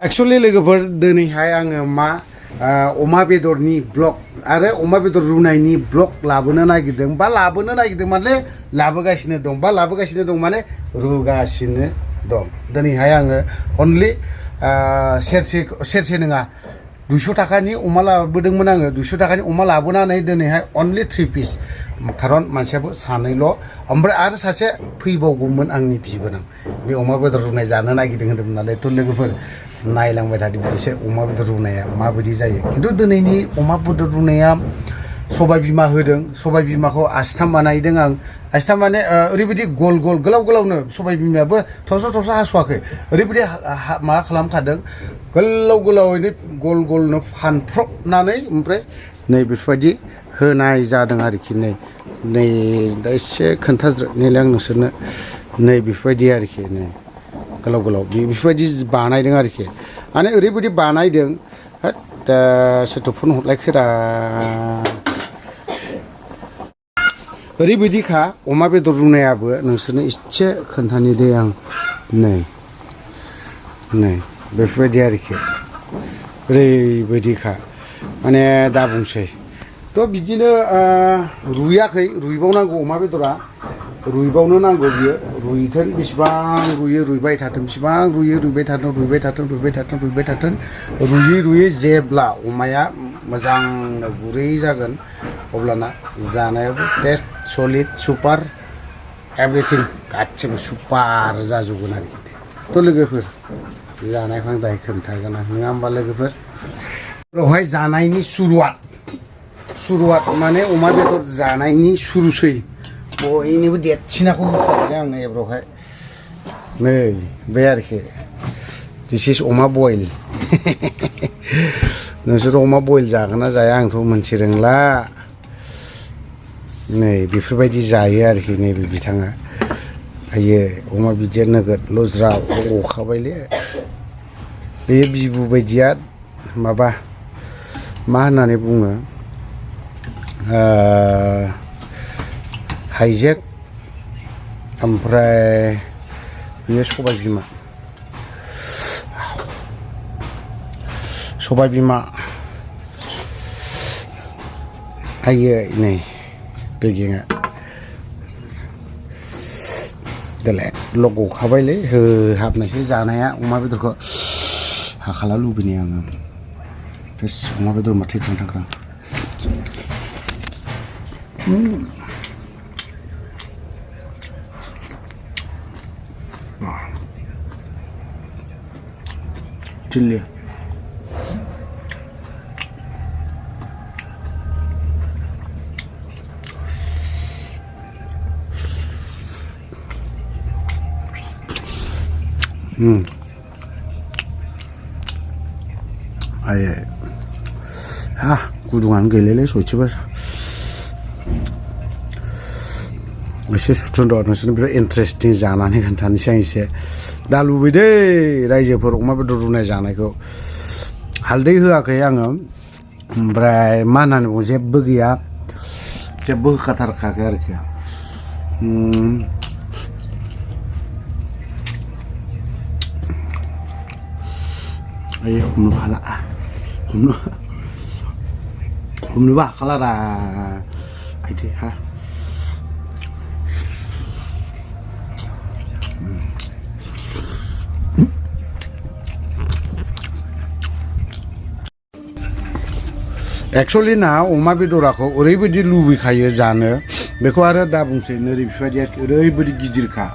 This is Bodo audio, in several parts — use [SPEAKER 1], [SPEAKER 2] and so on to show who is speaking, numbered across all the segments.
[SPEAKER 1] एक्चुअली लोगोफोर दिनैहाय आङो मा अमा बेदरनि ब्लग आरो अमा बेदर रुनायनि ब्लग लाबोनो नागिरदों बा लाबोनो नागिरदों माने लाबोगासिनो दं बा लाबोगासिनो दं माने रुगासिनो दं दिनैहाय आङो अनलि सेरसे नङा 200 थाखानि अमा लाबोदोंमोन आङो 200 थाखानि अमा लाबोनानै दिनैहाय अनलि 3 पिस खारन मानसियाबो सानैल' ओमफ्राय आरो सासे फैबावगौमोन आंनि बिबोनां बे अमा बेदर रुनाय जानो नागिरदों होनदोंमोन नालाय थ' लोगोफोर नायलांबाय थादो बिदिसो अमा बेदर रुनाया माबायदि जायो खिन्थु दिनैनि अमा बेदर रुनाया सबाय बिमा होदों सबाय बिमाखौ आस्थाम बानायदों आं आस्थाम माने ओरैबायदि गल गल गोलाव गोलावनो सबाय बिमायाबो थबसा थबसा हास'वाखै ओरैबायदि माबा खालामखादों गोलाव गोलावैनो गल गलनो फानफ्रबनानै ओमफ्राय नै बेफोरबायदि होनाय जादों आरोखि नै दा एसे खोन्थाज्रोबनोलाय आं नोंसोरनो नै बेफोरबायदि आरोखि नै गोलाव गोलाव बेफोरबायदि बानायदों आरोखि माने ओरैबायदि बानायदों दा सोरथो फन हरलायखोरा ओरैबायदिखा अमा बेदर रुनायाबो नोंसोरनो एसे खोन्थानि दे आं नै बेफोरबायदि आरोखि ओरैबायदिखा माने दा बुंसै थ' बिदिनो रुयाखै रुइबावनांगौ अमा बेदरा रुइबावनो नांगौ बियो रुइथों बेसेबां रुइयो रुइबाय थाथों बेसेबां रुइयो रुइबाय थाथों रुइयै जेब्ला अमाया मोजांनो गुरै जागोन अब्लाना जानायाबो टेस्ट सलिड सुपार एभ्रिथिं गासिबो सुपार जाजोबगोन आरोखि थ' लोगोफोर जानायखौ आं दायो खोन्थागोन आं नङा होमबा लोगोफोर बेवहाय जानायनि सुरुवात माने अमा बेदर जानायनि सुरुसै बयनिबो देरसिनाखौ होखाबाय आङो एब्रावहाय नै बे आरोखि दिस इज अमा बयल नोंसोर अमा बयल जागोन ना जाया आंथ' मोनथि रोंला नै बेफोरबायदि जायो आरोखि नैबे बिथाङा आयो अमा बिदिया नोगोद लज्रा गखाबायले बे बिबु बायदिया माबा मा होननानै बुङो हाइजें ओमफ्राय बेयो सबाय बिमा आयो नै बेगेङा देलाय लग'खाबायलै होहाबनायसै जानाया अमा बेदरखौ हाखाला लुबैनाय आङो अमा बेदर माथो थांग्रा चिल्ली आये हा गुदुङानो गैलायलै सयथिबो एसे सुथुन र' नोंसोरनो बिराद इन्टारेस्टिं जानानै खोन्थानोसै आं एसे दा लुबैदों रायजोफोर अमा बेदर रुनाय जानायखौ हालदै होआखै आङो ओमफ्राय मा होननानै बुङो जेबो गैया जेबो होखाथारखायाखै आरोखि आयै हमनोबो हाला हमनोबो हाखाला रा आइदे हा एक्चुअली ना अमा बेदराखौ ओरैबायदि लुबैखायो जानो बेखौ आरो दा बुंसै नै बेफोरबायदि ओरैबायदि गिदिरखा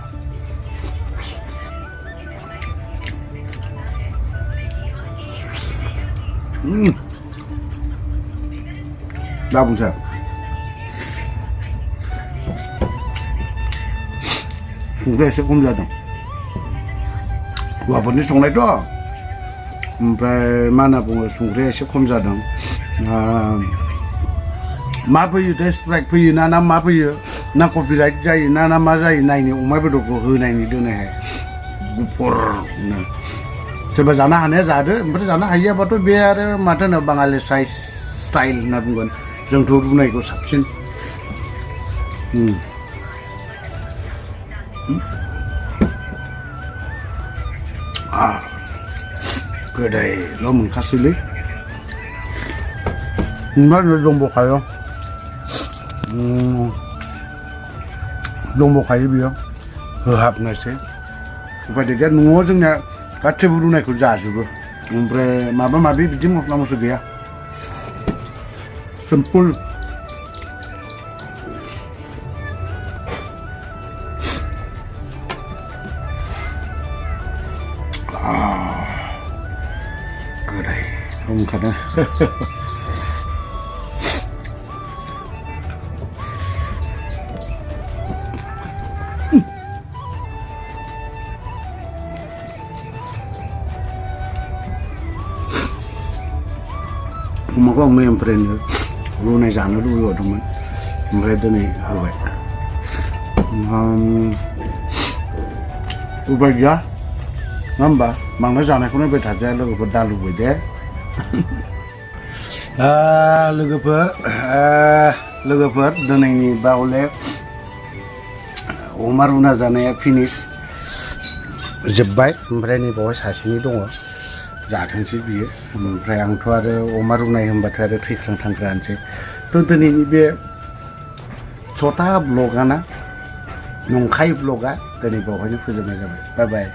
[SPEAKER 1] दा बुंसै संख्रिया एसे खम जादों हौवाफोरनि संनायथ' ओमफ्राय मा होनना बुङो संख्रिया एसे खम जादों मा फैयो स्ट्राइक फैयो ना मा फैयो ना कपिराइट जायो ना मा जायो नायनो अमा बेदरखौ होनायनि दोनैहाय गुफुरनो सोरबा जानो हानाया जादो ओमफ्राय जानो हायियाबाथ' बे आरो माथो होनो बाङालि स्टाइल होनना बुंगोन जोंथ' रुनायखौ साबसिन गोदैल' मोनखासैलै ओमफ्राय दंबावखायो दंबावखायो बियो होहाबनोसै उफाय गैया न'आव जोंना गासैबो रुनायखौ जाजोबो ओमफ्राय माबा माबि बिदि मस्ला मस्लि गैया सिम्पोल गोदै ओंखारदों अमाखौ आं मैयानिफ्रायनो रुनाय जानो लुबैहरदोंमोन ओमफ्राय दिनै होबाय उपाय गैया नङा होमबा बांद्राय जानायखौनो नायबाय थाजाया लोगोफोर दा लुबै दे लोगोफोर दिनैनि बा हले अमा रुना जानाया फिनिश जोब्बाय ओमफ्राय नैबावहाय सासेनि दङ जाथोंसै बियो ओमफ्राय आंथ' आरो अमा रुनाय होनबाथाय आरो थैख्रां थांख्रांसै थ' दिनैनि बे छटा ब्लगाना नंखाय ब्लगा दिनै बावहायनो फोजोबनाय जाबाय बाय बाय